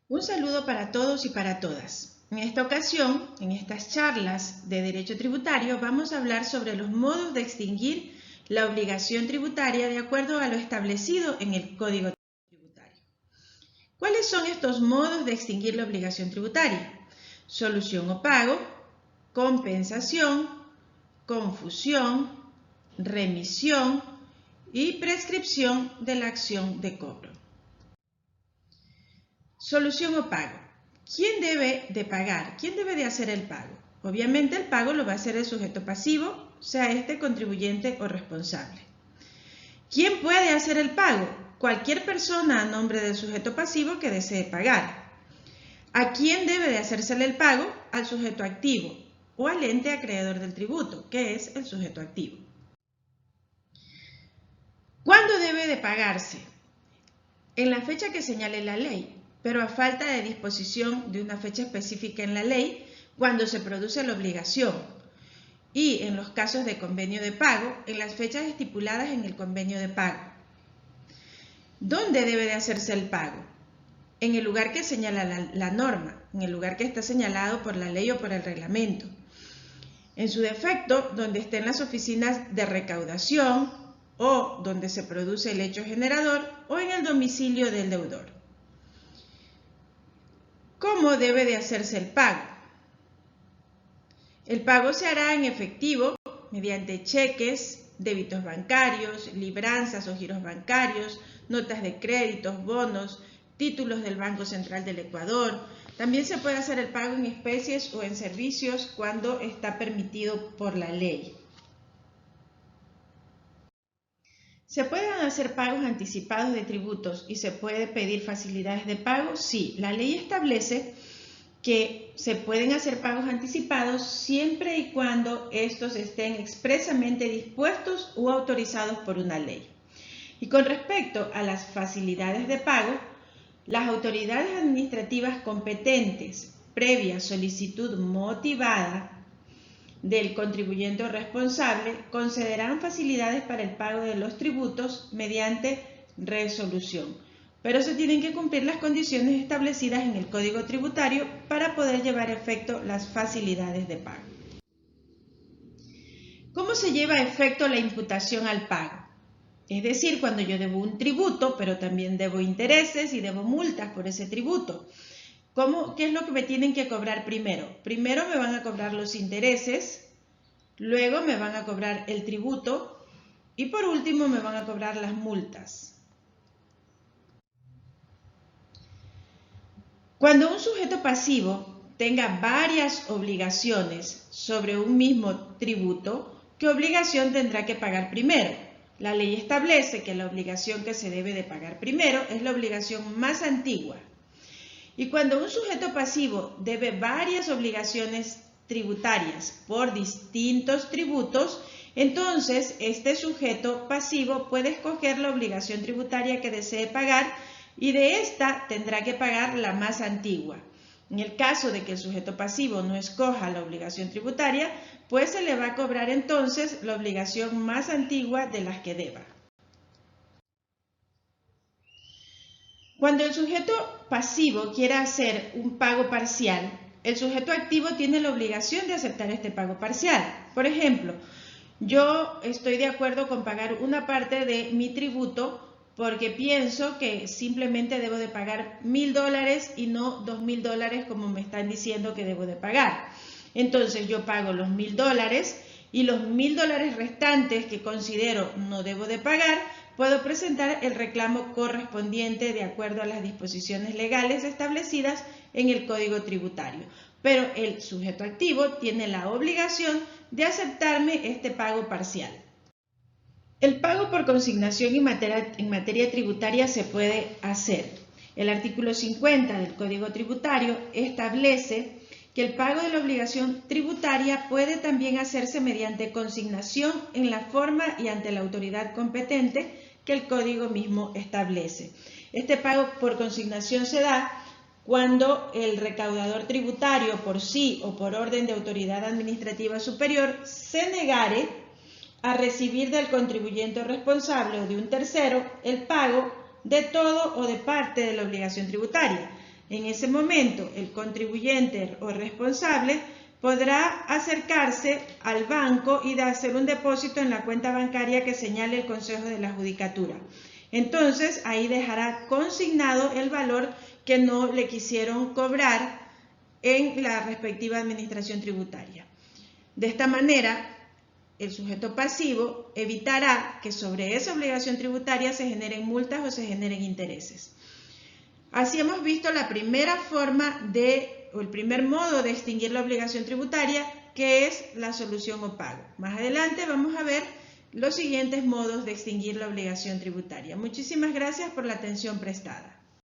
Un saludo para todos y para todas. En esta ocasión, en estas charlas de Derecho Tributario, vamos a hablar sobre los modos de extinguir la obligación tributaria de acuerdo a lo establecido en el Código Tributario. ¿Cuáles son estos modos de extinguir la obligación tributaria? Solución o pago, compensación, confusión, remisión y prescripción de la acción de cobro. Solución o pago. ¿Quién debe de pagar? ¿Quién debe de hacer el pago? Obviamente el pago lo va a hacer el sujeto pasivo, sea este contribuyente o responsable. ¿Quién puede hacer el pago? Cualquier persona a nombre del sujeto pasivo que desee pagar. ¿A quién debe de hacérsele el pago? Al sujeto activo o al ente acreedor del tributo, que es el sujeto activo. ¿Cuándo debe de pagarse? En la fecha que señale la ley, pero a falta de disposición de una fecha específica en la ley, cuando se produce la obligación, y en los casos de convenio de pago, en las fechas estipuladas en el convenio de pago. ¿Dónde debe de hacerse el pago? En el lugar que señala la norma, en el lugar que está señalado por la ley o por el reglamento. En su defecto, donde estén las oficinas de recaudación o donde se produce el hecho generador o en el domicilio del deudor. ¿Cómo debe de hacerse el pago? El pago se hará en efectivo mediante cheques, débitos bancarios, libranzas o giros bancarios, notas de créditos, bonos, títulos del Banco Central del Ecuador. También se puede hacer el pago en especies o en servicios cuando está permitido por la ley. ¿Se pueden hacer pagos anticipados de tributos y se puede pedir facilidades de pago? Sí, la ley establece que se pueden hacer pagos anticipados siempre y cuando estos estén expresamente dispuestos o autorizados por una ley. Y con respecto a las facilidades de pago, las autoridades administrativas competentes, previa solicitud motivada del contribuyente o responsable, concederán facilidades para el pago de los tributos mediante resolución. Pero se tienen que cumplir las condiciones establecidas en el Código Tributario para poder llevar a efecto las facilidades de pago. ¿Cómo se lleva a efecto la imputación al pago? Es decir, cuando yo debo un tributo, pero también debo intereses y debo multas por ese tributo. ¿Qué es lo que me tienen que cobrar primero? Primero me van a cobrar los intereses, luego me van a cobrar el tributo y por último me van a cobrar las multas. Cuando un sujeto pasivo tenga varias obligaciones sobre un mismo tributo, ¿qué obligación tendrá que pagar primero? La ley establece que la obligación que se debe de pagar primero es la obligación más antigua. Y cuando un sujeto pasivo debe varias obligaciones tributarias por distintos tributos, entonces este sujeto pasivo puede escoger la obligación tributaria que desee pagar y de esta tendrá que pagar la más antigua. En el caso de que el sujeto pasivo no escoja la obligación tributaria, pues se le va a cobrar entonces la obligación más antigua de las que deba. Cuando el sujeto pasivo quiera hacer un pago parcial, el sujeto activo tiene la obligación de aceptar este pago parcial. Por ejemplo, yo estoy de acuerdo con pagar una parte de mi tributo porque pienso que simplemente debo de pagar $1.000 y no $2.000 como me están diciendo que debo de pagar. Entonces yo pago los $1.000 y los $1.000 restantes que considero no debo de pagar, puedo presentar el reclamo correspondiente de acuerdo a las disposiciones legales establecidas en el Código Tributario. Pero el sujeto activo tiene la obligación de aceptarme este pago parcial. El pago por consignación en materia tributaria se puede hacer. El artículo 50 del Código Tributario establece que el pago de la obligación tributaria puede también hacerse mediante consignación en la forma y ante la autoridad competente que el Código mismo establece. Este pago por consignación se da cuando el recaudador tributario por sí o por orden de autoridad administrativa superior se negare a recibir del contribuyente responsable o de un tercero el pago de todo o de parte de la obligación tributaria, En ese momento, el contribuyente o responsable podrá acercarse al banco y hacer un depósito en la cuenta bancaria que señale el Consejo de la Judicatura. Entonces, ahí dejará consignado el valor que no le quisieron cobrar en la respectiva administración tributaria. De esta manera, el sujeto pasivo evitará que sobre esa obligación tributaria se generen multas o se generen intereses. Así hemos visto la primera forma o el primer modo de extinguir la obligación tributaria, que es la solución o pago. Más adelante vamos a ver los siguientes modos de extinguir la obligación tributaria. Muchísimas gracias por la atención prestada.